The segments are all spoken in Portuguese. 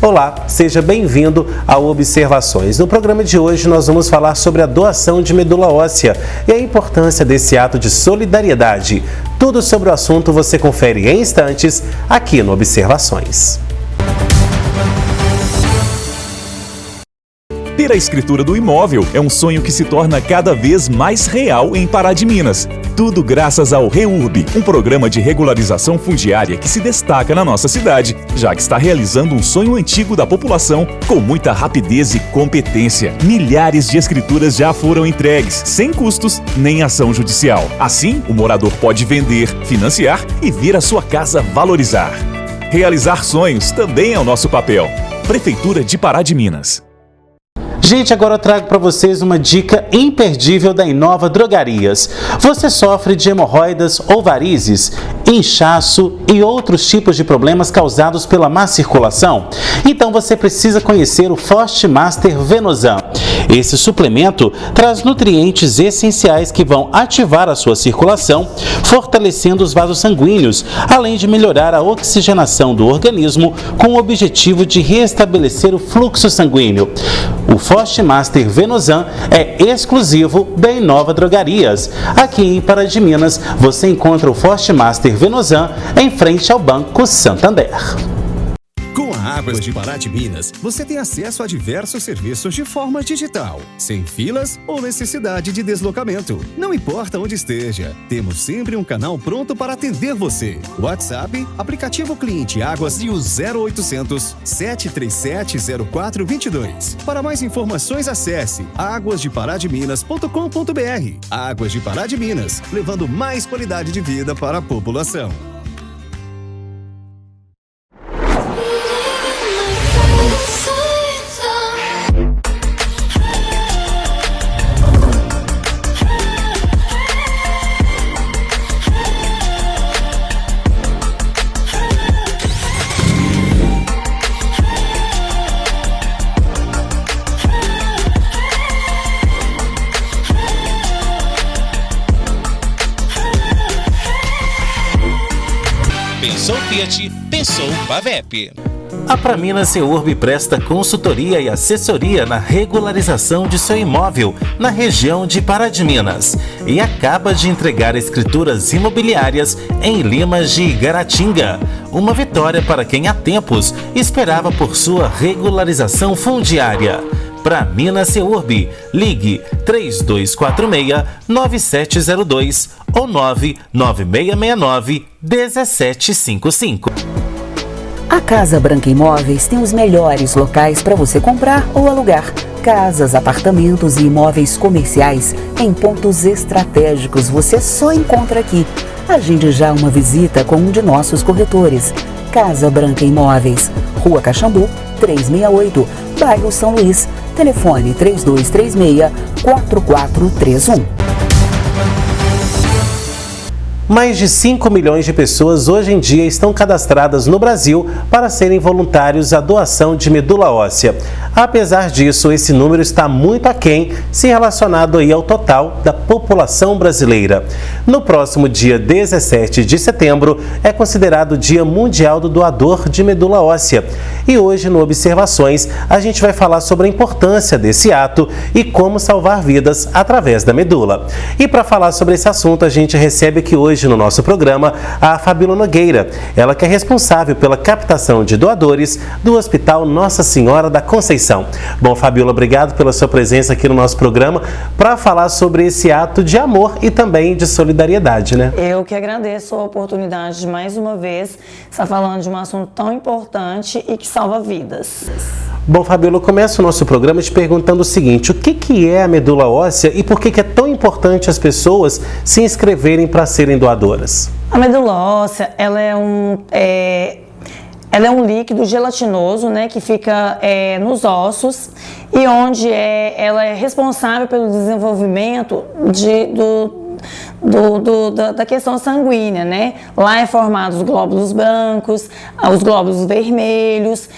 Olá, seja bem-vindo ao Observações. No programa de hoje nós vamos falar sobre a doação de medula óssea e a importância desse ato de solidariedade. Tudo sobre o assunto você confere em instantes aqui no Observações. Ter a escritura do imóvel é um sonho que se torna cada vez mais real em Pará de Minas. Tudo graças ao REURB, um programa de regularização fundiária que se destaca na nossa cidade, já que está realizando um sonho antigo da população com muita rapidez e competência. Milhares de escrituras já foram entregues, sem custos nem ação judicial. Assim, o morador pode vender, financiar e ver a sua casa valorizar. Realizar sonhos também é o nosso papel. Prefeitura de Pará de Minas. Gente, agora eu trago para vocês uma dica imperdível da Inova Drogarias. Você sofre de hemorroidas ou varizes, inchaço e outros tipos de problemas causados pela má circulação? Então você precisa conhecer o Forte Master Venosan. Esse suplemento traz nutrientes essenciais que vão ativar a sua circulação, fortalecendo os vasos sanguíneos, além de melhorar a oxigenação do organismo com o objetivo de restabelecer o fluxo sanguíneo. O Forte Master Venosan é exclusivo da Inova Drogarias. Aqui em Pará de Minas, você encontra o Forte Master Venosan em frente ao Banco Santander. Com a Águas de Pará de Minas, você tem acesso a diversos serviços de forma digital, sem filas ou necessidade de deslocamento. Não importa onde esteja, temos sempre um canal pronto para atender você. WhatsApp, aplicativo Cliente Águas e o 0800 737 0422. Para mais informações, acesse aguasdeparademinas.com.br. Águas de Pará de Minas, levando mais qualidade de vida para a população. Pensou Fiat, pensou Pavep. A Praminas REURB presta consultoria e assessoria na regularização de seu imóvel na região de Pará de Minas e acaba de entregar escrituras imobiliárias em Limas de Igaratinga. Uma vitória para quem há tempos esperava por sua regularização fundiária. Praminas REURB, ligue 3246-9702 ou 99669-1755. A Casa Branca Imóveis tem os melhores locais para você comprar ou alugar. Casas, apartamentos e imóveis comerciais em pontos estratégicos você só encontra aqui. Agende já uma visita com um de nossos corretores. Casa Branca Imóveis, Rua Caxambu, 368, bairro São Luís. Telefone 3236-4431. Mais de 5 milhões de pessoas hoje em dia estão cadastradas no Brasil para serem voluntários à doação de medula óssea. Apesar disso, esse número está muito aquém se relacionado aí ao total da população brasileira. No próximo dia 17 de setembro é considerado o Dia Mundial do Doador de Medula Óssea. E hoje no Observações a gente vai falar sobre a importância desse ato e como salvar vidas através da medula. E para falar sobre esse assunto a gente recebe aqui hoje no nosso programa a Fabíola Nogueira, ela que é responsável pela captação de doadores do Hospital Nossa Senhora da Conceição. Bom, Fabíola, obrigado pela sua presença aqui no nosso programa para falar sobre esse ato de amor e também de solidariedade, né? Eu que agradeço a oportunidade de mais uma vez estar falando de um assunto tão importante e que salva vidas. Bom, Fabíola, eu começo o nosso programa te perguntando o seguinte: o que é a medula óssea e por que é tão importante as pessoas se inscreverem para serem doadoras? A medula óssea, ela é um líquido gelatinoso, né, que fica nos ossos e onde ela é responsável pelo desenvolvimento da questão sanguínea, né? Lá é formado os glóbulos brancos, os glóbulos vermelhos,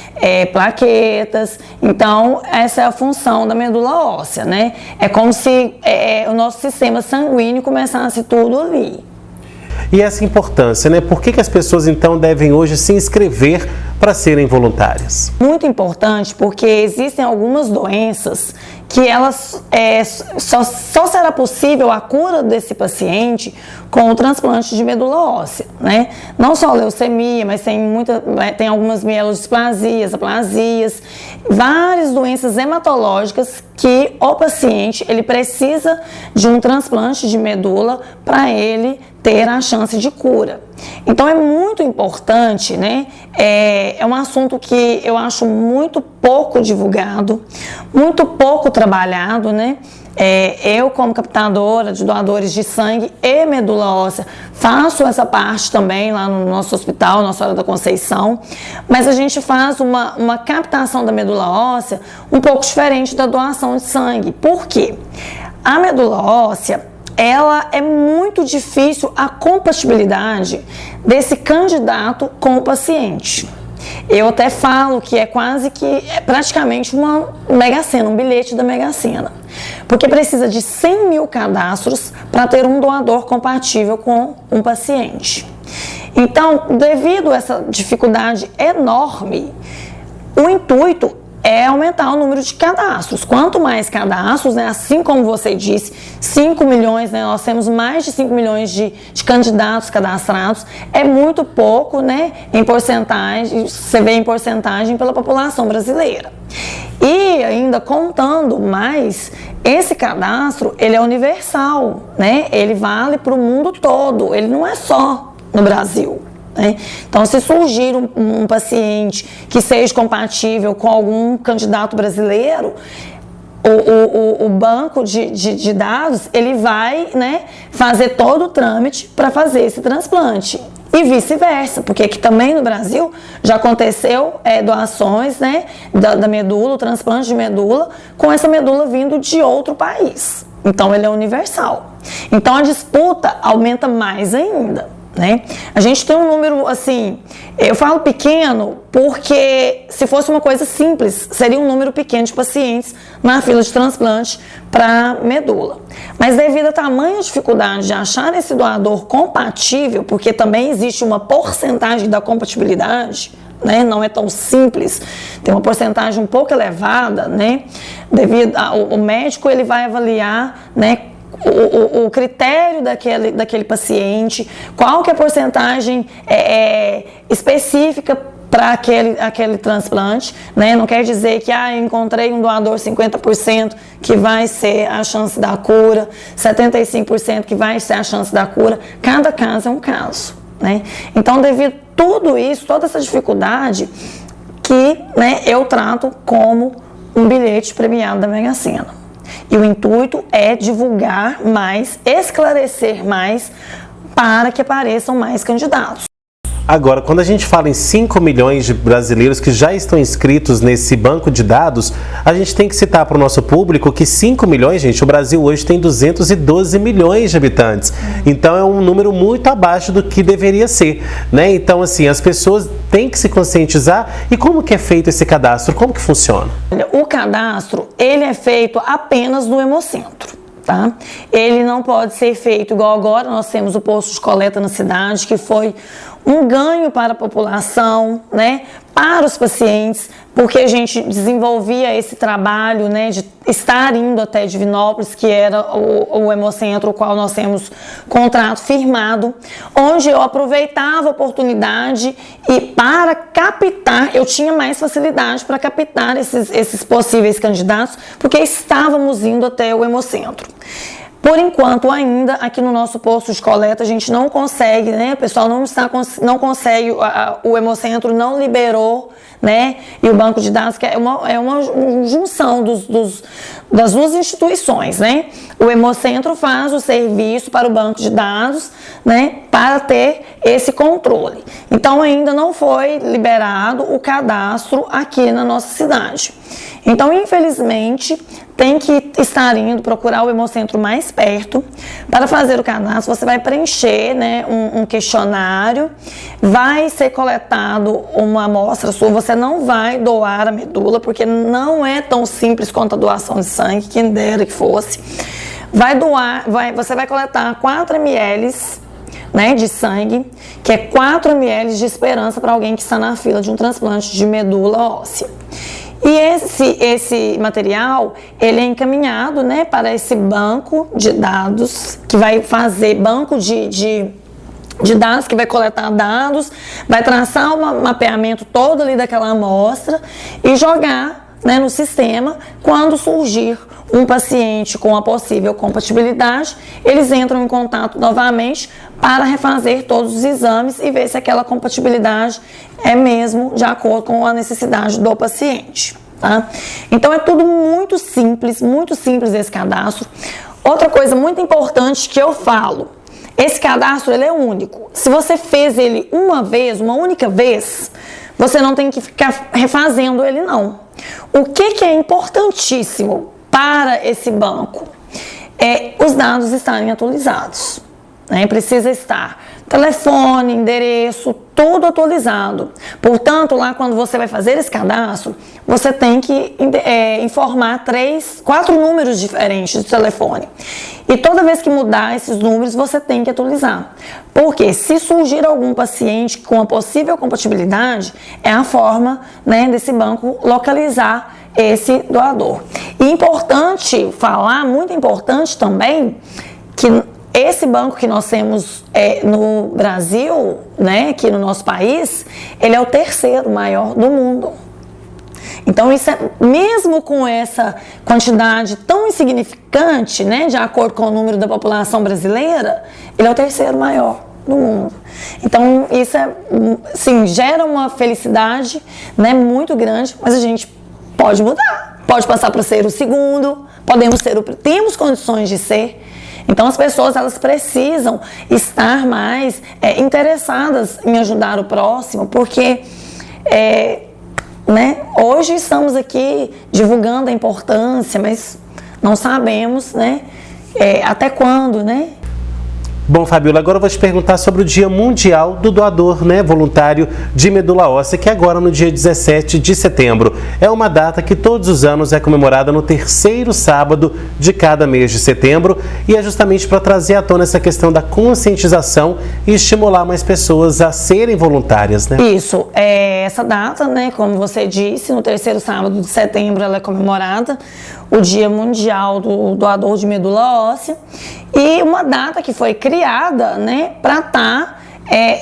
plaquetas. Então, essa é a função da medula óssea, né? É como se o nosso sistema sanguíneo começasse tudo ali. E essa importância, né? Por que as pessoas então devem hoje se inscrever para serem voluntárias? Muito importante, porque existem algumas doenças que elas só será possível a cura desse paciente com o transplante de medula óssea, né? Não só leucemia, mas tem algumas mielodisplasias, aplasias, várias doenças hematológicas que o paciente ele precisa de um transplante de medula para ele ter a chance de cura. Então é muito importante, né? É um assunto que eu acho muito pouco divulgado, muito pouco trabalhado, né? Eu, como captadora de doadores de sangue e medula óssea, faço essa parte também lá no nosso hospital, Nossa Senhora da Conceição, mas a gente faz uma captação da medula óssea um pouco diferente da doação de sangue. Por quê? A medula óssea, ela é muito difícil a compatibilidade desse candidato com o paciente. Eu até falo que é praticamente uma mega-sena, um bilhete da mega-sena, porque precisa de 100 mil cadastros para ter um doador compatível com um paciente. Então, devido a essa dificuldade enorme, o intuito é aumentar o número de cadastros. Quanto mais cadastros, né, assim como você disse, 5 milhões, né, nós temos mais de 5 milhões de candidatos cadastrados, é muito pouco, né, em porcentagem, você vê em porcentagem pela população brasileira. E ainda contando mais, esse cadastro, ele é universal, né, ele vale para o mundo todo, ele não é só no Brasil. Então, se surgir um paciente que seja compatível com algum candidato brasileiro, o banco de dados ele vai, né, fazer todo o trâmite para fazer esse transplante. E vice-versa, porque aqui também no Brasil já aconteceu doações, né, da medula, o transplante de medula, com essa medula vindo de outro país. Então, ele é universal. Então, a disputa aumenta mais ainda. Né? A gente tem um número, assim, eu falo pequeno porque se fosse uma coisa simples, seria um número pequeno de pacientes na fila de transplante para medula. Mas devido à tamanha dificuldade de achar esse doador compatível, porque também existe uma porcentagem da compatibilidade, né? Não é tão simples, tem uma porcentagem um pouco elevada, né? Devido o médico ele vai avaliar, né, o critério daquele paciente, qual que é a porcentagem específica para aquele transplante, né? Não quer dizer que encontrei um doador 50% que vai ser a chance da cura, 75% que vai ser a chance da cura. Cada caso é um caso, né? Então, devido a tudo isso, toda essa dificuldade, que, né, eu trato como um bilhete premiado da Mega Sena. E o intuito é divulgar mais, esclarecer mais, para que apareçam mais candidatos. Agora, quando a gente fala em 5 milhões de brasileiros que já estão inscritos nesse banco de dados, a gente tem que citar para o nosso público que 5 milhões, gente, o Brasil hoje tem 212 milhões de habitantes. Então, é um número muito abaixo do que deveria ser, né? Então, assim, as pessoas têm que se conscientizar. E como que é feito esse cadastro? Como que funciona? O cadastro, ele é feito apenas no Hemocentro. Tá? Ele não pode ser feito igual agora. Nós temos o posto de coleta na cidade, que foi um ganho para a população, né, para os pacientes, porque a gente desenvolvia esse trabalho, né, de estar indo até Divinópolis, que era o Hemocentro, o qual nós temos contrato firmado, onde eu aproveitava a oportunidade e para captar, eu tinha mais facilidade para captar esses possíveis candidatos, porque estávamos indo até o Hemocentro. Por enquanto, ainda aqui no nosso posto de coleta, a gente não consegue, né? O pessoal não consegue, o Hemocentro não liberou, né? E o banco de dados, que é uma junção das duas instituições, né? O Hemocentro faz o serviço para o banco de dados, né? Para ter esse controle. Então, ainda não foi liberado o cadastro aqui na nossa cidade. Então, infelizmente, tem que estar indo procurar o Hemocentro mais perto para fazer o cadastro. Você vai preencher, né, um questionário, vai ser coletado uma amostra sua. Você não vai doar a medula, porque não é tão simples quanto a doação de sangue, quem dera que fosse. Você vai coletar 4 ml né, de sangue, que é 4 ml de esperança para alguém que está na fila de um transplante de medula óssea. E esse material, ele é encaminhado, né, para esse banco de dados, que vai fazer banco de dados, que vai coletar dados, vai traçar um mapeamento todo ali daquela amostra e jogar, né, no sistema. Quando surgir um paciente com a possível compatibilidade, eles entram em contato novamente para refazer todos os exames e ver se aquela compatibilidade é mesmo de acordo com a necessidade do paciente, tá? Então é tudo muito simples esse cadastro. Outra coisa muito importante que eu falo, esse cadastro ele é único. Se você fez ele uma única vez, você não tem que ficar refazendo ele não. O que é importantíssimo para esse banco é os dados estarem atualizados, né? Precisa estar telefone, endereço, tudo atualizado. Portanto, lá quando você vai fazer esse cadastro, você tem que informar 4 números diferentes de telefone. E toda vez que mudar esses números, você tem que atualizar. Porque se surgir algum paciente com a possível compatibilidade, é a forma, né, desse banco localizar esse doador. E importante falar, muito importante também, que esse banco que nós temos no Brasil, né, aqui no nosso país, ele é o 3º maior do mundo. Então, isso mesmo com essa quantidade tão insignificante, né, de acordo com o número da população brasileira, ele é o 3º maior do mundo. Então, isso sim, gera uma felicidade, né, muito grande, mas a gente pode mudar, pode passar para ser o 2º, temos condições de ser. Então as pessoas elas precisam estar mais interessadas em ajudar o próximo, porque né, hoje estamos aqui divulgando a importância, mas não sabemos, né, até quando, né? Bom, Fabiola, agora eu vou te perguntar sobre o Dia Mundial do Doador, né, voluntário de medula óssea, que é agora no dia 17 de setembro. É uma data que todos os anos é comemorada no 3º sábado de cada mês de setembro e é justamente para trazer à tona essa questão da conscientização e estimular mais pessoas a serem voluntárias, né? Isso, essa data, né, como você disse, no 3º sábado de setembro ela é comemorada, o Dia Mundial do Doador de Medula Óssea, e uma data que foi criada, né, para estar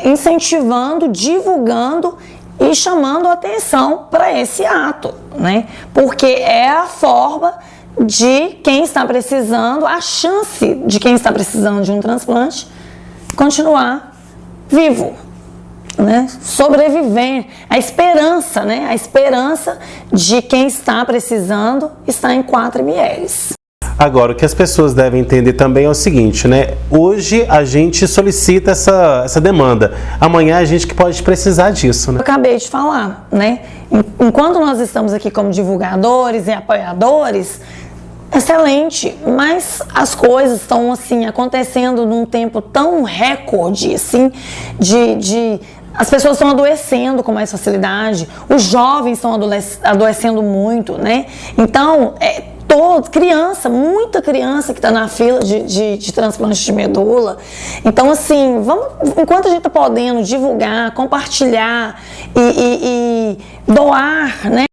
incentivando, divulgando e chamando a atenção para esse ato, né, porque é a forma de quem está precisando, a chance de quem está precisando de um transplante continuar vivo, né, sobreviver, a esperança, né, a esperança de quem está precisando está em 4 ml. Agora, o que as pessoas devem entender também é o seguinte, né? Hoje a gente solicita essa demanda, amanhã a gente que pode precisar disso, né? Eu acabei de falar, né? Enquanto nós estamos aqui como divulgadores e apoiadores, excelente, mas as coisas estão assim acontecendo num tempo tão recorde, assim, as pessoas estão adoecendo com mais facilidade, os jovens estão adoecendo muito, né? Então, muita criança que está na fila de transplante de medula. Então, assim, enquanto a gente está podendo divulgar, compartilhar e doar, né?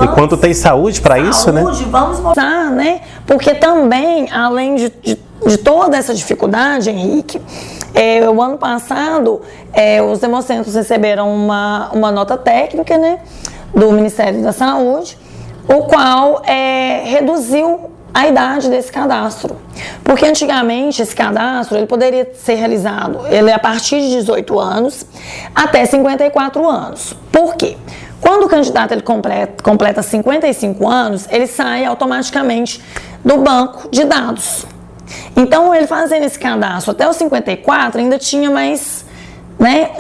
Enquanto tem saúde para isso, né? Vamos mostrar, né? Porque também, além de toda essa dificuldade, Henrique, o ano passado, os hemocentros receberam uma nota técnica, né, do Ministério da Saúde, o qual reduziu a idade desse cadastro. Porque antigamente esse cadastro ele poderia ser realizado a partir de 18 anos até 54 anos. Por quê? Quando o candidato ele completa 55 anos, ele sai automaticamente do banco de dados. Então, ele fazendo esse cadastro até os 54, ainda tinha mais, né,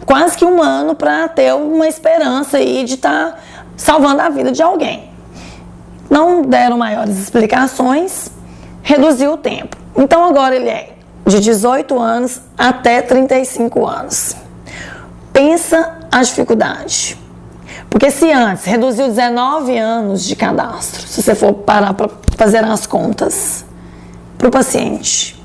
quase que um ano para ter uma esperança aí de estar salvando a vida de alguém. Não deram maiores explicações, reduziu o tempo. Então, agora ele é de 18 anos até 35 anos. Pensa a dificuldade. Porque se antes reduziu 19 anos de cadastro, se você for parar para fazer as contas para o paciente,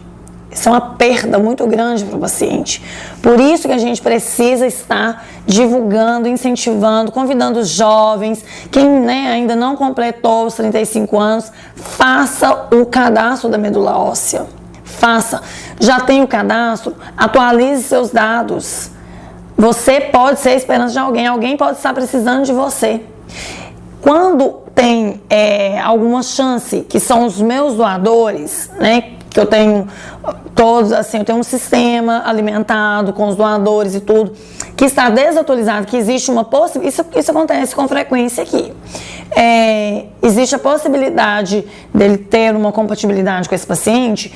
Isso é uma perda muito grande para o paciente. Por isso que a gente precisa estar divulgando, incentivando, convidando os jovens, quem, né, ainda não completou os 35 anos, faça o cadastro da medula óssea. Faça. Já tem o cadastro, atualize seus dados. Você pode ser a esperança de alguém pode estar precisando de você. Quando tem alguma chance, que são os meus doadores, né, que eu tenho todos, assim, eu tenho um sistema alimentado com os doadores e tudo, que está desatualizado, que existe uma possibilidade, isso acontece com frequência aqui, existe a possibilidade dele ter uma compatibilidade com esse paciente,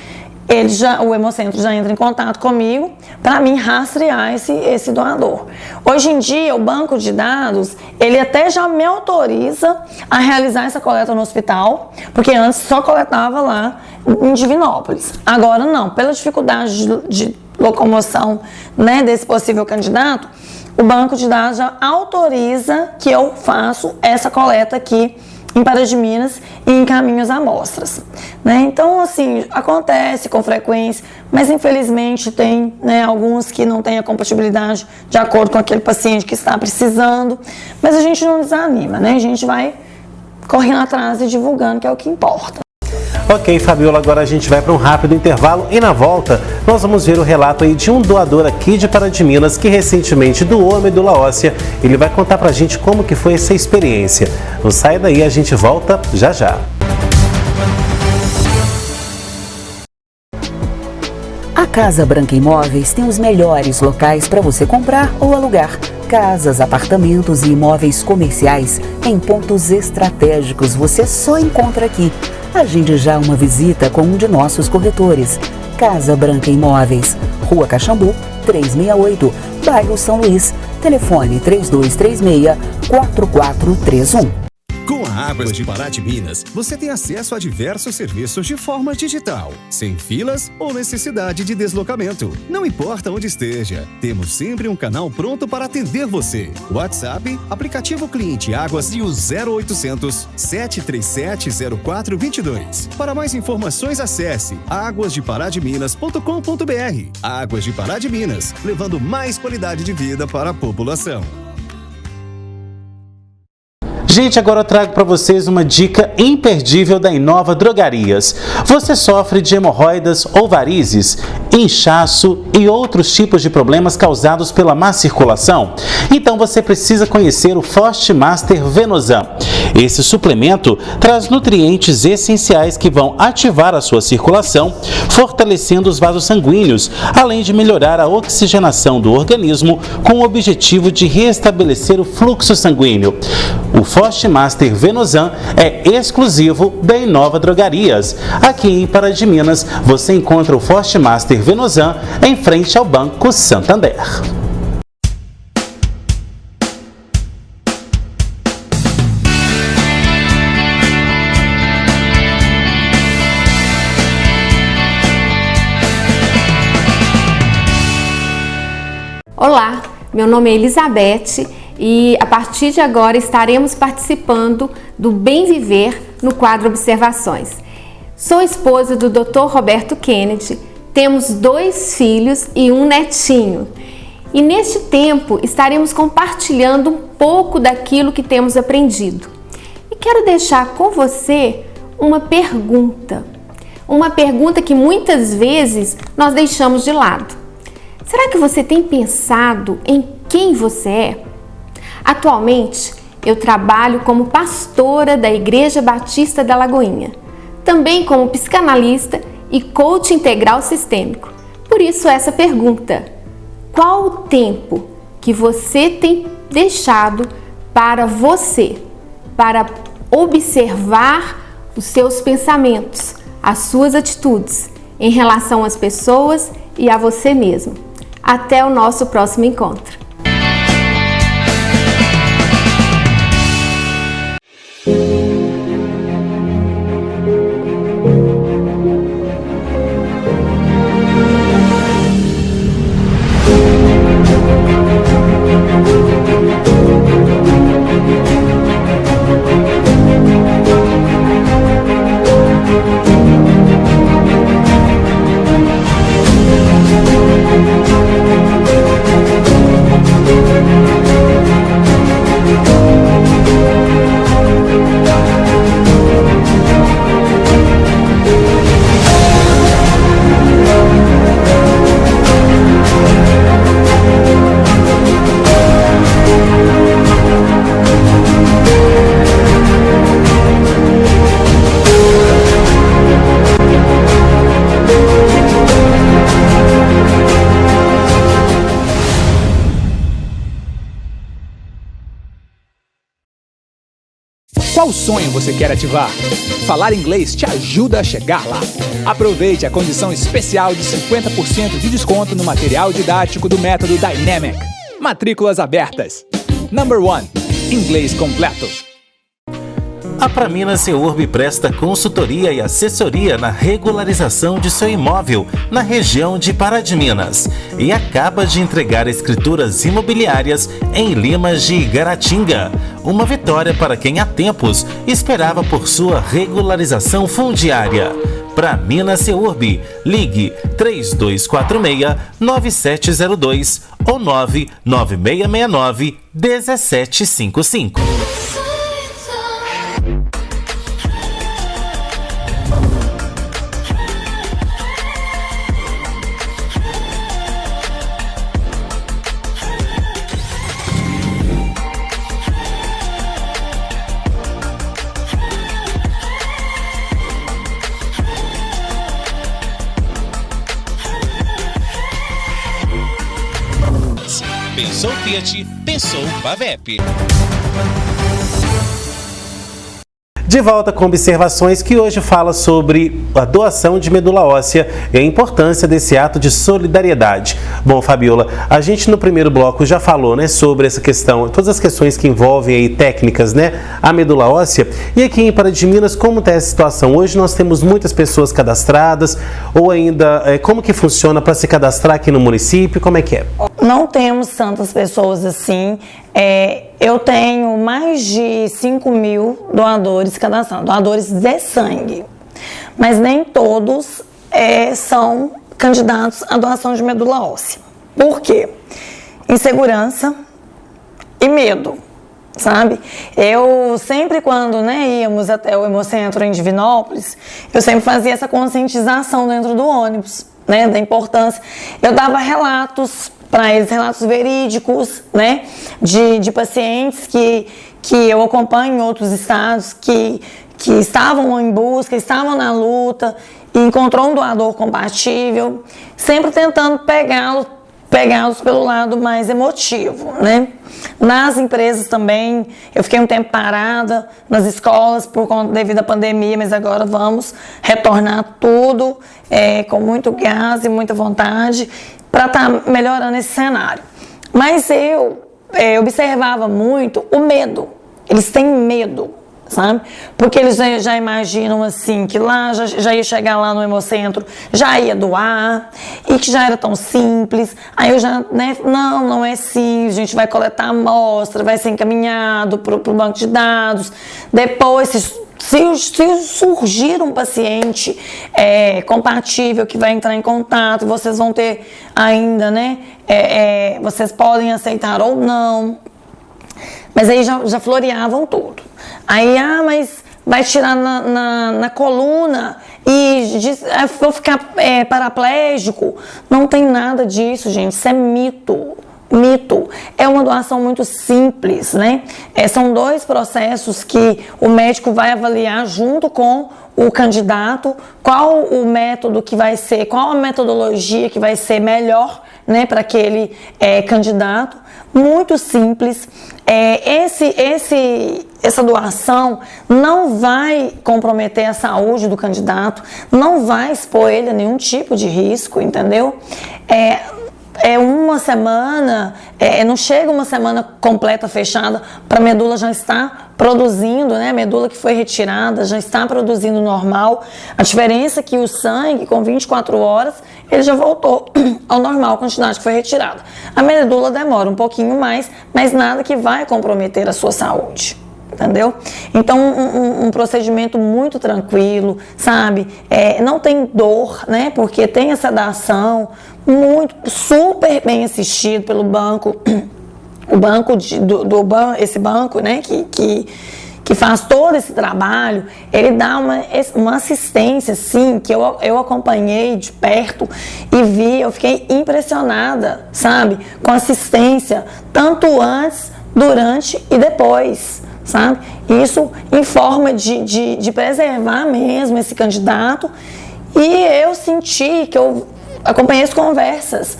o Hemocentro já entra em contato comigo para mim rastrear esse doador. Hoje em dia, o banco de dados, ele até já me autoriza a realizar essa coleta no hospital, porque antes só coletava lá em Divinópolis. Agora não, pela dificuldade de locomoção, né, desse possível candidato, o banco de dados já autoriza que eu faço essa coleta aqui em Pará de Minas e encaminho as amostras, né? Então, assim, acontece com frequência, mas infelizmente tem, né, alguns que não têm a compatibilidade de acordo com aquele paciente que está precisando, mas a gente não desanima, né? A gente vai correndo atrás e divulgando, que é o que importa. Ok, Fabiola, agora a gente vai para um rápido intervalo e na volta nós vamos ver o relato aí de um doador aqui de Pará de Minas que recentemente doou a medula óssea. Ele vai contar pra gente como que foi essa experiência. Não saia daí, a gente volta já já. A Casa Branca Imóveis tem os melhores locais para você comprar ou alugar. Casas, apartamentos e imóveis comerciais em pontos estratégicos você só encontra aqui. Agende já uma visita com um de nossos corretores. Casa Branca Imóveis, Rua Caxambu, 368, bairro São Luís. Telefone 3236-4431. Com a Águas de Pará de Minas, você tem acesso a diversos serviços de forma digital, sem filas ou necessidade de deslocamento. Não importa onde esteja, temos sempre um canal pronto para atender você. WhatsApp, aplicativo Cliente Águas e o 0800 737 0422. Para mais informações, acesse aguasdeparademinas.com.br. Águas de Pará de Minas, levando mais qualidade de vida para a população. Gente, agora eu trago para vocês uma dica imperdível da Inova Drogarias. Você sofre de hemorroidas ou varizes, inchaço e outros tipos de problemas causados pela má circulação? Então você precisa conhecer o Forte Master Venosan. Esse suplemento traz nutrientes essenciais que vão ativar a sua circulação, fortalecendo os vasos sanguíneos, além de melhorar a oxigenação do organismo com o objetivo de restabelecer o fluxo sanguíneo. O Forte Master Venosan é exclusivo da Inova Drogarias. Aqui em Pará de Minas, você encontra o Forte Master Venosan em frente ao Banco Santander. Olá, meu nome é Elizabeth e a partir de agora estaremos participando do Bem Viver no quadro Observações. Sou esposa do Dr. Roberto Kennedy, temos 2 filhos e um netinho. E neste tempo estaremos compartilhando um pouco daquilo que temos aprendido. E quero deixar com você uma pergunta que muitas vezes nós deixamos de lado. Será que você tem pensado em quem você é? Atualmente, eu trabalho como pastora da Igreja Batista da Lagoinha, também como psicanalista e coach integral sistêmico. Por isso essa pergunta: qual o tempo que você tem deixado para você, para observar os seus pensamentos, as suas atitudes em relação às pessoas e a você mesmo? Até o nosso próximo encontro. sonho você quer ativar? Falar Inglês te ajuda a chegar lá. Aproveite a condição especial de 50% de desconto no material didático do método Dynamic. Matrículas abertas. Number 1. Inglês completo. A Praminas Seurb presta consultoria e assessoria na regularização de seu imóvel na região de Pará de Minas e acaba de entregar escrituras imobiliárias em Limas de Igaratinga. Uma vitória para quem há tempos esperava por sua regularização fundiária. Praminas Seurb, ligue 3246-9702 ou 99669-1755. Pensou Fiat, pensou Pavep. De volta com observações que hoje fala sobre a doação de medula óssea e a importância desse ato de solidariedade. Bom, Fabiola, a gente no primeiro bloco já falou, né, sobre essa questão, todas as questões que envolvem aí técnicas, né, a medula óssea. E aqui em Pará de Minas, como está essa situação? Hoje nós temos muitas pessoas cadastradas ou ainda, como que funciona para se cadastrar aqui no município? Como é que é? Não temos tantas pessoas assim. Eu tenho mais de 5.000 doadores cadastrados, doadores de sangue, mas nem todos são candidatos à doação de medula óssea. Por quê? Insegurança e medo, sabe? Eu sempre, quando íamos até o Hemocentro em Divinópolis, eu sempre fazia essa conscientização dentro do ônibus, né, da importância. Eu dava relatos para eles, relatos verídicos, né, de pacientes que eu acompanho em outros estados, que estavam em busca, estavam na luta, e encontrou um doador compatível, sempre tentando pegá-los pelo lado mais emotivo, né. Nas empresas também, eu fiquei um tempo parada, nas escolas, devido à pandemia, mas agora vamos retornar tudo com muito gás e muita vontade, para estar melhorando esse cenário. Mas eu observava muito o medo. Eles têm medo, sabe? Porque eles já imaginam assim, que lá já ia chegar lá no Hemocentro, já ia doar, e que já era tão simples. Aí eu já, não é assim, a gente vai coletar a amostra, vai ser encaminhado para o banco de dados. Depois, se surgir um paciente compatível que vai entrar em contato, vocês vão ter ainda, vocês podem aceitar ou não. Mas aí já floreavam tudo. Aí, mas vai tirar na coluna e vou ficar paraplégico. Não tem nada disso, gente. Isso é mito. É uma doação muito simples, né? São 2 processos que o médico vai avaliar junto com o candidato, qual o método que vai ser, qual a metodologia que vai ser melhor, né, para aquele candidato. Muito simples. Essa doação não vai comprometer a saúde do candidato, não vai expor ele a nenhum tipo de risco, entendeu? Uma semana, não chega uma semana completa, fechada, para a medula já estar produzindo, né? A medula que foi retirada já está produzindo normal. A diferença é que o sangue, com 24 horas, ele já voltou ao normal, a quantidade que foi retirada. A medula demora um pouquinho mais, mas nada que vai comprometer a sua saúde. Entendeu? Então, um procedimento muito tranquilo, sabe? Não tem dor, né? Porque tem a sedação, super bem assistido pelo banco, esse banco, né? Que faz todo esse trabalho, ele dá uma assistência, assim, que eu acompanhei de perto e vi, eu fiquei impressionada, sabe? Com assistência, tanto antes, durante e depois. Sabe? Isso em forma de preservar mesmo esse candidato. E eu senti que eu acompanhei as conversas.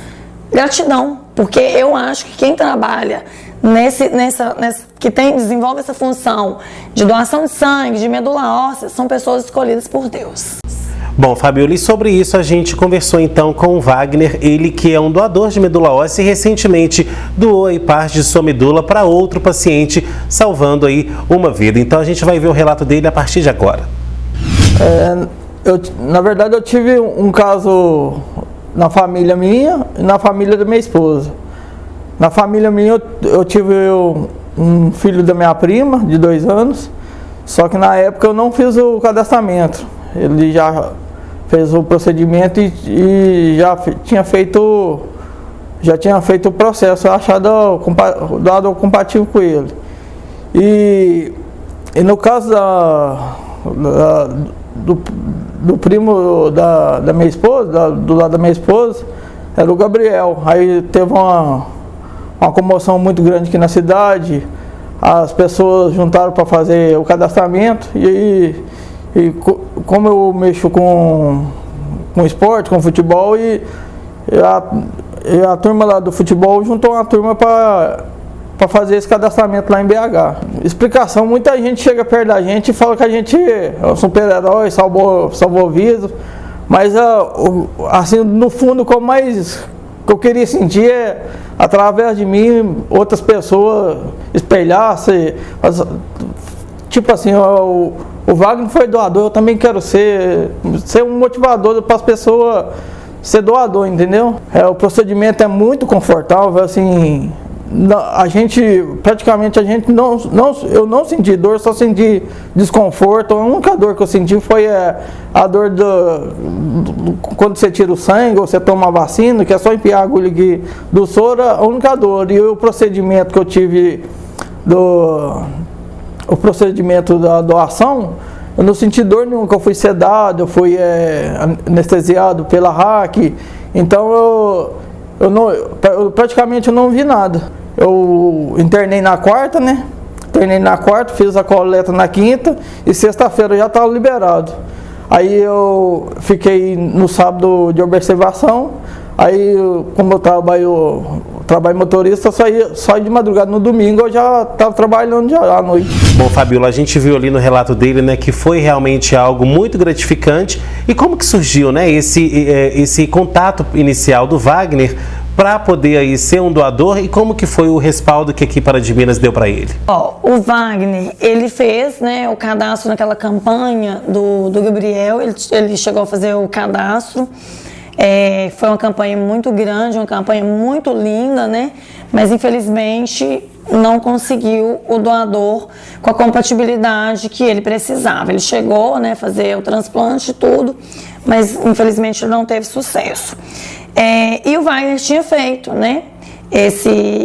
Gratidão, porque eu acho que quem trabalha que desenvolve essa função de doação de sangue, de medula óssea, são pessoas escolhidas por Deus. Bom, Fabiola, e sobre isso a gente conversou então com o Wagner, ele que é um doador de medula óssea e recentemente doou aí parte de sua medula para outro paciente, salvando aí uma vida. Então a gente vai ver o relato dele a partir de agora. Na verdade eu tive um caso na família minha e na família da minha esposa. Na família minha eu tive um filho da minha prima, de 2 anos, só que na época eu não fiz o cadastramento. Ele já fez o procedimento e já tinha feito o processo, achado doador compatível com ele. E no caso do primo da minha esposa, do lado da minha esposa, era o Gabriel. Aí teve uma comoção muito grande aqui na cidade, as pessoas juntaram para fazer o cadastramento e como eu mexo com esporte, com futebol, e a turma lá do futebol juntou uma turma para fazer esse cadastramento lá em BH. Explicação, muita gente chega perto da gente e fala que a gente é um super-herói, salvou vidas, mas assim, no fundo, o que eu queria sentir é, através de mim, outras pessoas espelhar-se. Tipo assim, o Wagner foi doador, eu também quero ser um motivador para as pessoas ser doador, entendeu? O procedimento é muito confortável, assim, eu não senti dor, só senti desconforto. A única dor que eu senti foi a dor quando você tira o sangue ou você toma a vacina, que é só enfiar a agulha aqui do soro, a única dor. E o procedimento que eu tive o procedimento da doação, eu não senti dor nenhuma, que eu fui sedado, eu fui anestesiado pela RAC, então eu praticamente não vi nada. Eu internei na quarta, né? Fiz a coleta na quinta e sexta-feira já estava liberado. Aí eu fiquei no sábado de observação, aí como eu trabalho motorista, saí de madrugada. No domingo eu já estava trabalhando já à noite. Bom, Fabiola, a gente viu ali no relato dele, né, que foi realmente algo muito gratificante. E como que surgiu, né, esse contato inicial do Wagner para poder aí ser um doador, e como que foi o respaldo que aqui Pará de Minas deu para ele? O Wagner, ele fez, né, o cadastro naquela campanha do Gabriel, ele chegou a fazer o cadastro. Foi uma campanha muito grande, uma campanha muito linda, né? Mas infelizmente não conseguiu o doador com a compatibilidade que ele precisava. Ele chegou, né, fazer o transplante e tudo, mas infelizmente não teve sucesso. E o Wagner tinha feito, né?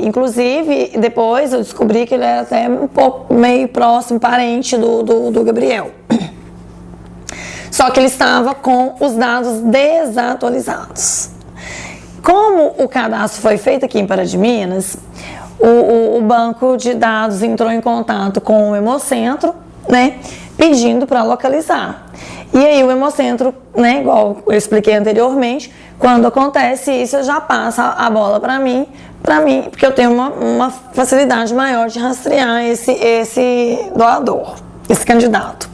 Inclusive, depois eu descobri que ele era até um pouco meio próximo parente do Gabriel. Só que ele estava com os dados desatualizados. Como o cadastro foi feito aqui em Pará de Minas, o banco de dados entrou em contato com o Hemocentro, né, pedindo para localizar. E aí o Hemocentro, né, igual eu expliquei anteriormente, quando acontece isso, eu já passo a bola para mim, porque eu tenho uma facilidade maior de rastrear esse doador, esse candidato.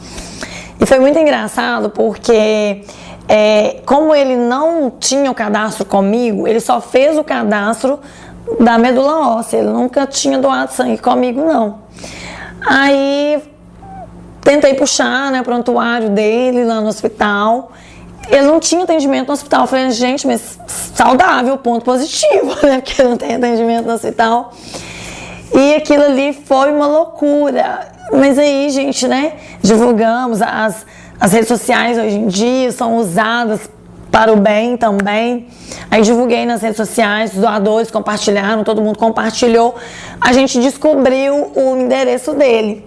E foi muito engraçado porque, como ele não tinha o cadastro comigo, ele só fez o cadastro da medula óssea, ele nunca tinha doado sangue comigo, não. Aí, tentei puxar, né, o prontuário dele lá no hospital. Ele não tinha atendimento no hospital. Eu falei, gente, mas saudável, ponto positivo, né, porque não tem atendimento no hospital. E aquilo ali foi uma loucura. Mas aí, gente, né, divulgamos, as redes sociais hoje em dia são usadas para o bem também. Aí divulguei nas redes sociais, os doadores compartilharam, todo mundo compartilhou. A gente descobriu o endereço dele.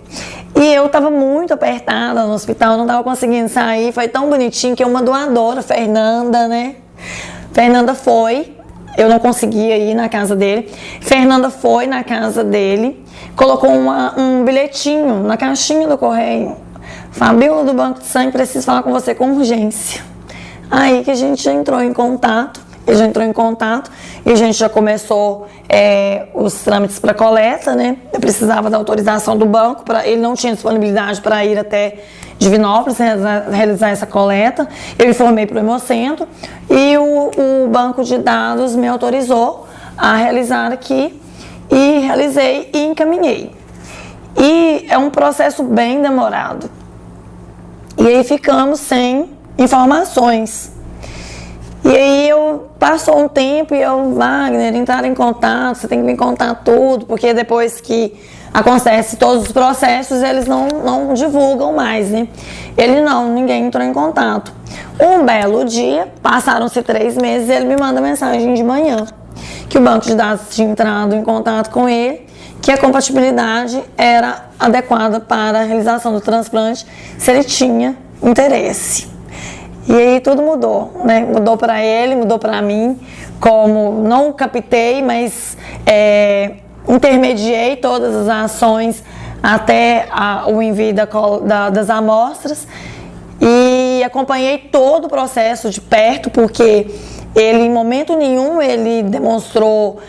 E eu estava muito apertada no hospital, não estava conseguindo sair. Foi tão bonitinho que uma doadora, Fernanda, né? Fernanda foi, eu não conseguia ir na casa dele. Fernanda foi na casa dele, colocou um bilhetinho na caixinha do correio. Fabiola do Banco de Sangue, preciso falar com você com urgência. Aí que a gente entrou em contato ele já entrou em contato e a gente já começou os trâmites para coleta, né? Eu precisava da autorização do banco, ele não tinha disponibilidade para ir até Divinópolis realizar essa coleta. Eu informei para o Hemocentro e o banco de dados me autorizou a realizar aqui e realizei e encaminhei. E é um processo bem demorado. E aí ficamos sem informações. E aí passou um tempo e Wagner, entrar em contato, você tem que me contar tudo, porque depois que acontece todos os processos, eles não divulgam mais, né? Ninguém entrou em contato. Um belo dia, passaram-se 3 meses, ele me manda mensagem de manhã, que o banco de dados tinha entrado em contato com ele, que a compatibilidade era adequada para a realização do transplante, se ele tinha interesse. E aí tudo mudou, né? Mudou para ele, mudou para mim, como não captei, mas intermediei todas as ações até o envio das amostras e acompanhei todo o processo de perto, porque ele, em momento nenhum, ele demonstrou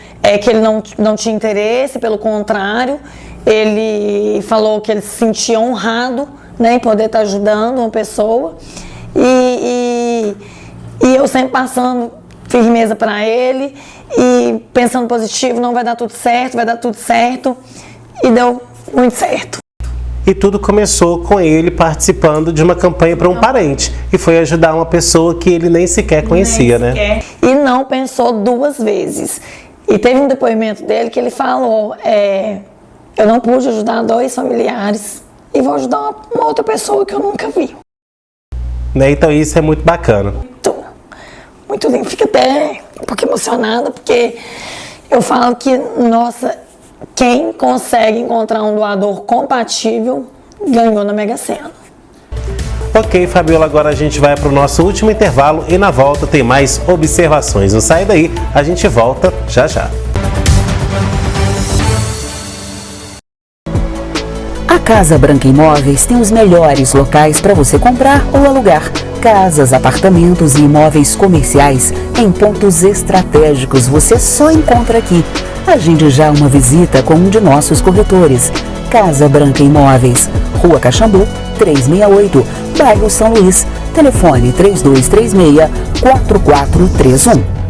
que ele não tinha interesse, pelo contrário, ele falou que ele se sentia honrado, né, em poder estar ajudando uma pessoa. E eu sempre passando firmeza para ele e pensando positivo, não vai dar tudo certo, e deu muito certo. E tudo começou com ele participando de uma campanha para um parente, e foi ajudar uma pessoa que ele nem sequer conhecia, né? E não pensou 2 vezes. E teve um depoimento dele que ele falou, eu não pude ajudar 2 familiares e vou ajudar uma outra pessoa que eu nunca vi. Né? Então isso é muito bacana. Muito lindo, fico até um pouco emocionada, porque eu falo que, nossa, quem consegue encontrar um doador compatível ganhou na Mega Sena. Ok, Fabiola, agora a gente vai para o nosso último intervalo e na volta tem mais observações. Não sai daí, a gente volta já já. A Casa Branca Imóveis tem os melhores locais para você comprar ou alugar. Casas, apartamentos e imóveis comerciais em pontos estratégicos você só encontra aqui. Agende já uma visita com um de nossos corretores. Casa Branca Imóveis, Rua Caxambu, 368, bairro São Luís. Telefone 3236-4431.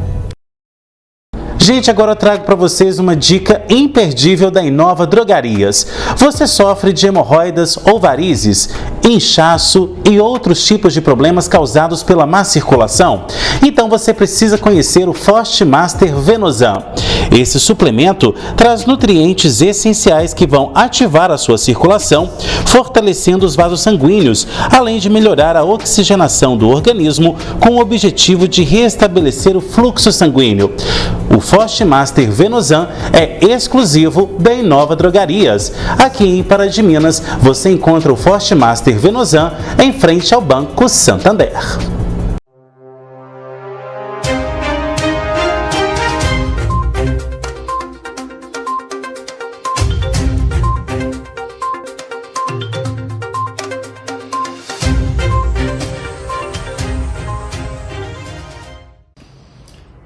Gente, agora eu trago para vocês uma dica imperdível da Inova Drogarias. Você sofre de hemorroidas ou varizes, inchaço e outros tipos de problemas causados pela má circulação? Então você precisa conhecer o Forte Master Venosan. Esse suplemento traz nutrientes essenciais que vão ativar a sua circulação, fortalecendo os vasos sanguíneos, além de melhorar a oxigenação do organismo com o objetivo de restabelecer o fluxo sanguíneo. O Forte Master Venosan é exclusivo da Inova Drogarias. Aqui em Pará de Minas, você encontra o Forte Master Venosan em frente ao Banco Santander.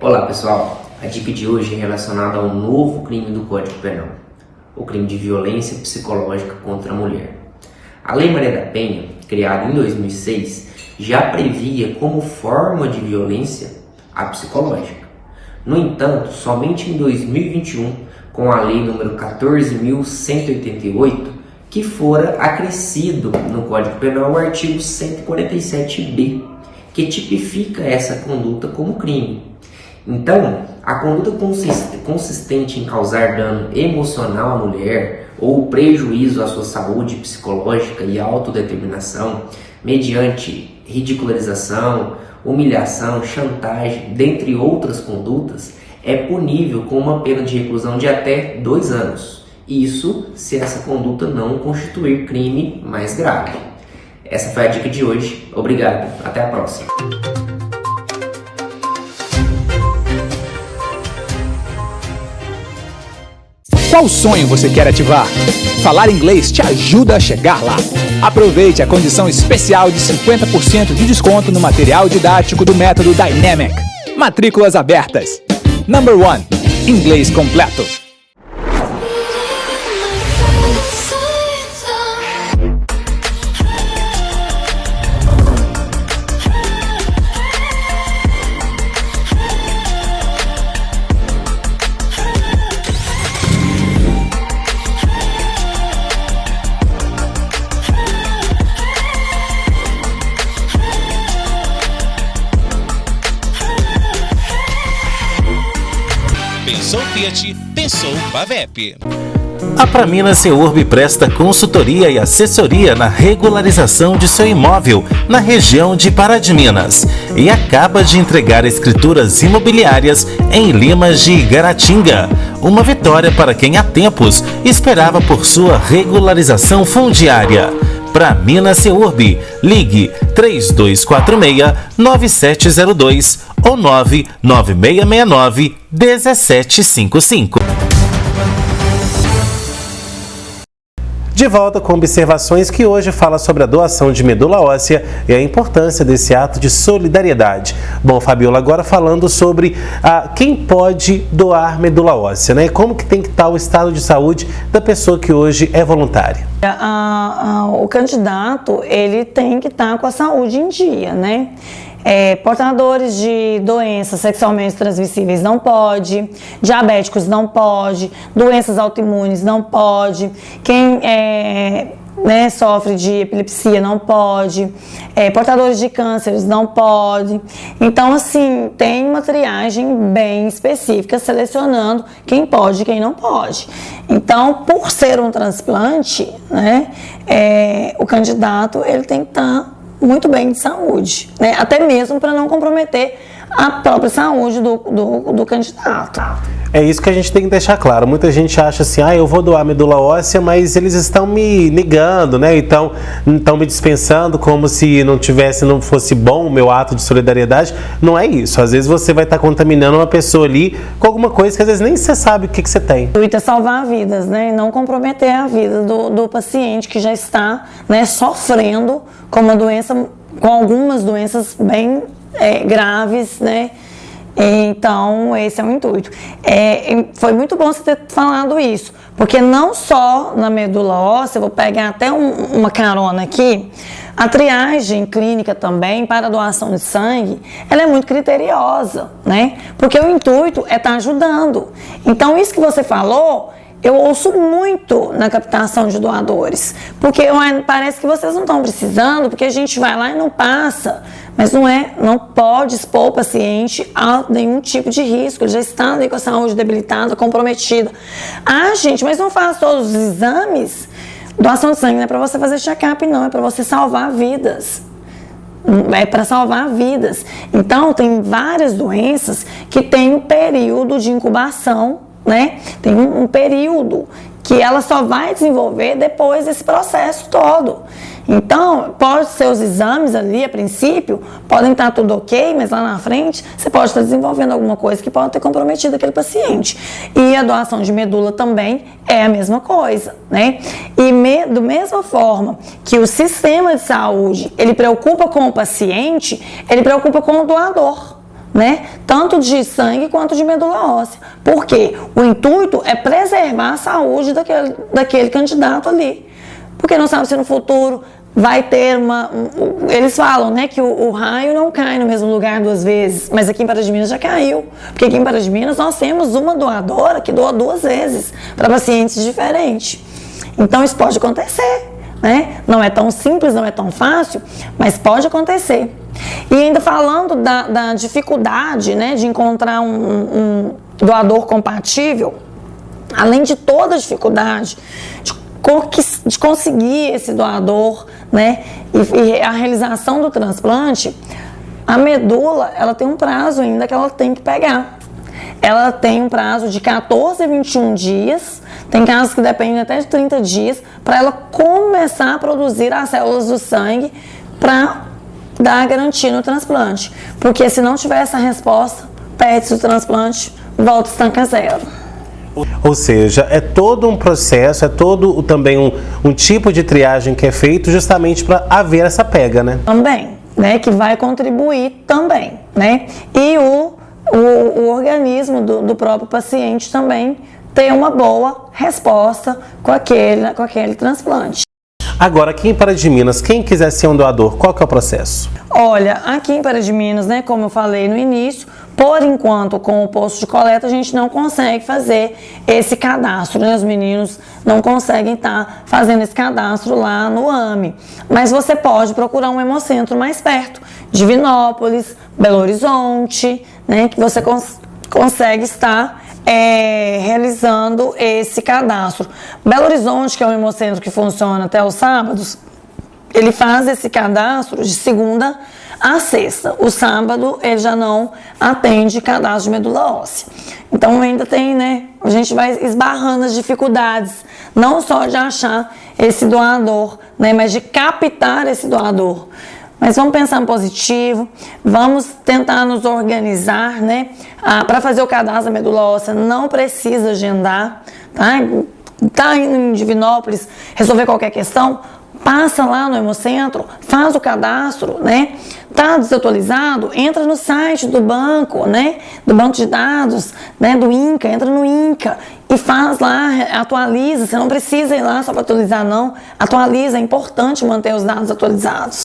Olá pessoal, a dica de hoje é relacionada ao novo crime do Código Penal, o crime de violência psicológica contra a mulher. A Lei Maria da Penha, criada em 2006, já previa como forma de violência a psicológica. No entanto, somente em 2021, com a Lei número 14.188, que fora acrescido no Código Penal o artigo 147b, que tipifica essa conduta como crime. Então, a conduta consistente em causar dano emocional à mulher ou prejuízo à sua saúde psicológica e autodeterminação, mediante ridicularização, humilhação, chantagem, dentre outras condutas, é punível com uma pena de reclusão de até 2 anos. Isso se essa conduta não constituir crime mais grave. Essa foi a dica de hoje. Obrigado. Até a próxima. Qual sonho você quer ativar? Falar Inglês te ajuda a chegar lá. Aproveite a condição especial de 50% de desconto no material didático do método Dynamic. Matrículas abertas. Number 1. Inglês completo. Pensou Fiat, pensou Pavep. A Praminas Seurb presta consultoria e assessoria na regularização de seu imóvel na região de Pará de Minas e acaba de entregar escrituras imobiliárias em Limas de Igaratinga. Uma vitória para quem há tempos esperava por sua regularização fundiária. Praminas Seurb, ligue 3246-9702 ou 99669-1755. De volta com observações que hoje fala sobre a doação de medula óssea e a importância desse ato de solidariedade. Bom, Fabiola, agora falando sobre quem pode doar medula óssea, né? Como que tem que estar o estado de saúde da pessoa que hoje é voluntária? O candidato, ele tem que estar com a saúde em dia, né? Portadores de doenças sexualmente transmissíveis não pode, diabéticos não pode, doenças autoimunes não pode, quem sofre de epilepsia não pode, portadores de cânceres não pode. Então, assim, tem uma triagem bem específica selecionando quem pode e quem não pode. Então, por ser um transplante, né, o candidato ele tem que estar muito bem de saúde, né? Até mesmo para não comprometer a própria saúde do candidato. É isso que a gente tem que deixar claro. Muita gente acha assim, eu vou doar medula óssea, mas eles estão me negando, né? Então, estão me dispensando como se não fosse bom o meu ato de solidariedade. Não é isso. Às vezes você vai estar contaminando uma pessoa ali com alguma coisa que às vezes nem você sabe o que você tem. O intuito é salvar vidas, né? E não comprometer a vida do paciente que já está, né, sofrendo com uma doença, com algumas doenças bem graves, né? Então, esse é o intuito. Foi muito bom você ter falado isso, porque não só na medula óssea, eu vou pegar até uma carona aqui, a triagem clínica também para a doação de sangue, ela é muito criteriosa, né? Porque o intuito é estar ajudando. Então, isso que você falou, eu ouço muito na captação de doadores, porque parece que vocês não estão precisando, porque a gente vai lá e não passa, mas não pode expor o paciente a nenhum tipo de risco, ele já está ali com a saúde debilitada, comprometida. Gente, mas não faz todos os exames? Doação de sangue não é para você fazer check-up, não, é para você salvar vidas. É para salvar vidas. Então, tem várias doenças que têm um período de incubação, né? Tem um período que ela só vai desenvolver depois desse processo todo. Então, pode ser os exames ali, a princípio, podem estar tudo ok, mas lá na frente você pode estar desenvolvendo alguma coisa que pode ter comprometido aquele paciente. E a doação de medula também é a mesma coisa, né? E da mesma forma que o sistema de saúde, ele preocupa com o paciente, ele preocupa com o doador, né? Tanto de sangue quanto de medula óssea. Por quê? O intuito é preservar a saúde daquele candidato ali. Porque não sabe se no futuro vai ter eles falam, né, que o raio não cai no mesmo lugar duas vezes, mas aqui em Pará de Minas já caiu. Porque aqui em Pará de Minas nós temos uma doadora que doa 2 vezes para pacientes diferentes. Então isso pode acontecer, né? Não é tão simples, não é tão fácil, mas pode acontecer. E ainda falando da dificuldade, né, de encontrar um doador compatível, além de toda a dificuldade de conseguir esse doador, né, e a realização do transplante, a medula, ela tem um prazo ainda que ela tem que pegar. Ela tem um prazo de 14 a 21 dias, tem casos que dependem até de 30 dias, para ela começar a produzir as células do sangue para dar garantia no transplante. Porque se não tiver essa resposta, perde-se o transplante, volta estanca zero. Ou seja, é todo um processo, é todo também um tipo de triagem que é feito justamente para haver essa pega, né? Também, né? Que vai contribuir também, né? E o o organismo do próprio paciente também ter uma boa resposta com aquele transplante. Agora, aqui em Pará de Minas, quem quiser ser um doador, qual que é o processo? Olha, aqui em Pará de Minas, né, como eu falei no início, por enquanto, com o posto de coleta, a gente não consegue fazer esse cadastro, né? Os meninos não conseguem estar fazendo esse cadastro lá no AME. Mas você pode procurar um hemocentro mais perto, Divinópolis, Belo Horizonte, né? Que você consegue estar realizando esse cadastro. Belo Horizonte, que é um hemocentro que funciona até os sábados, ele faz esse cadastro de segunda a sexta. O sábado ele já não atende cadastro de medula óssea. Então ainda tem, né? A gente vai esbarrando as dificuldades, não só de achar esse doador, né? Mas de captar esse doador. Mas vamos pensar no positivo, vamos tentar nos organizar, né? Para fazer o cadastro da medula óssea não precisa agendar, tá? Tá em Divinópolis, resolver qualquer questão, passa lá no hemocentro, faz o cadastro, né? Tá desatualizado, entra no site do banco, né? Do banco de dados, né? Do INCA, entra no INCA e faz lá, atualiza. Você não precisa ir lá só para atualizar, não. Atualiza, é importante manter os dados atualizados.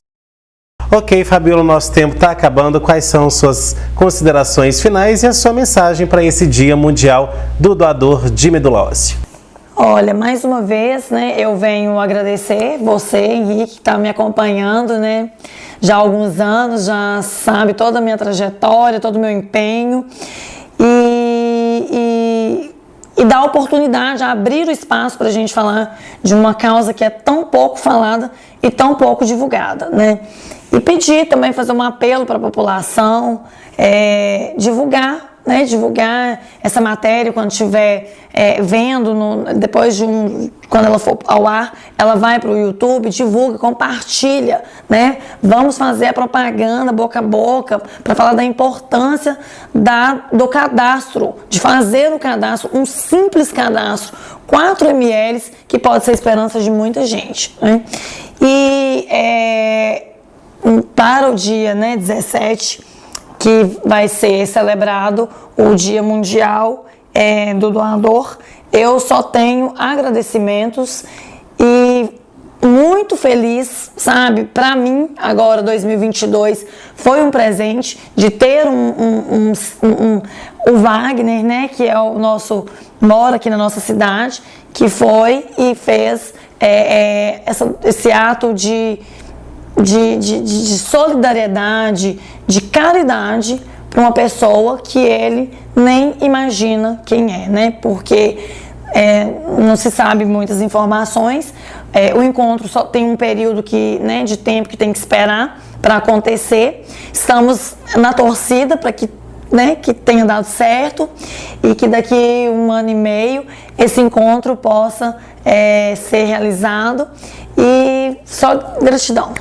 Ok, Fabiola, nosso tempo está acabando. Quais são suas considerações finais e a sua mensagem para esse Dia Mundial do Doador de Medula Óssea? Olha, mais uma vez, né, eu venho agradecer você, Henrique, que está me acompanhando, né, já há alguns anos, já sabe toda a minha trajetória, todo o meu empenho e dar oportunidade, abrir o espaço para a gente falar de uma causa que é tão pouco falada e tão pouco divulgada, né. E pedir também, fazer um apelo para a população, divulgar essa matéria quando estiver vendo, quando ela for ao ar, ela vai para o YouTube, divulga, compartilha, né? Vamos fazer a propaganda boca a boca para falar da importância do cadastro, de fazer o cadastro, um simples cadastro, 4 ml, que pode ser a esperança de muita gente, né? E para o dia, né, 17, que vai ser celebrado o Dia Mundial do Doador, eu só tenho agradecimentos e muito feliz, sabe? Para mim, agora 2022 foi um presente de ter o Wagner, né? Que mora aqui na nossa cidade, que foi e fez esse ato de solidariedade, de caridade para uma pessoa que ele nem imagina quem é, né? Porque não se sabe muitas informações, o encontro só tem um período de tempo que tem que esperar para acontecer. Estamos na torcida para que tenha dado certo e que daqui 1 ano e meio esse encontro possa ser realizado, e só gratidão.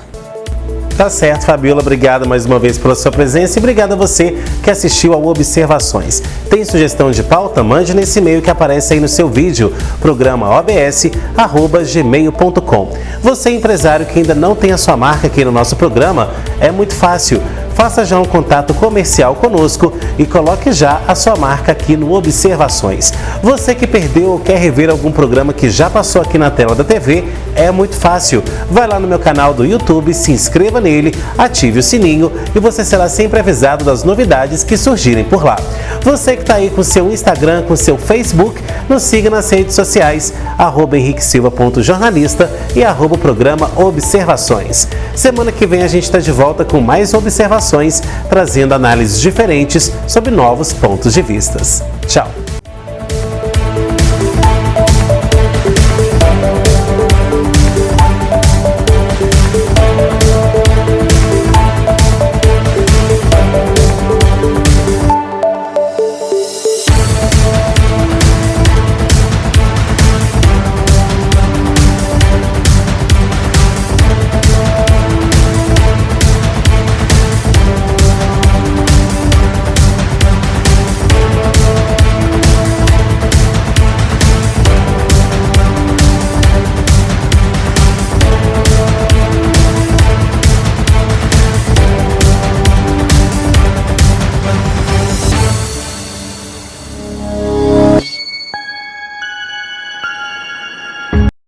Tá certo, Fabiola, obrigado mais uma vez pela sua presença e obrigado a você que assistiu ao Observações. Tem sugestão de pauta? Mande nesse e-mail que aparece aí no seu vídeo, programaobs@gmail.com. Você, empresário que ainda não tem a sua marca aqui no nosso programa, é muito fácil. Faça já um contato comercial conosco e coloque já a sua marca aqui no Observações. Você que perdeu ou quer rever algum programa que já passou aqui na tela da TV, é muito fácil. Vai lá no meu canal do YouTube, se inscreva nele, ative o sininho e você será sempre avisado das novidades que surgirem por lá. Você que está aí com seu Instagram, com seu Facebook, nos siga nas redes sociais, @henriquesilva.jornalista e @programa Observações. Semana que vem a gente está de volta com mais observações, trazendo análises diferentes sobre novos pontos de vista. Tchau!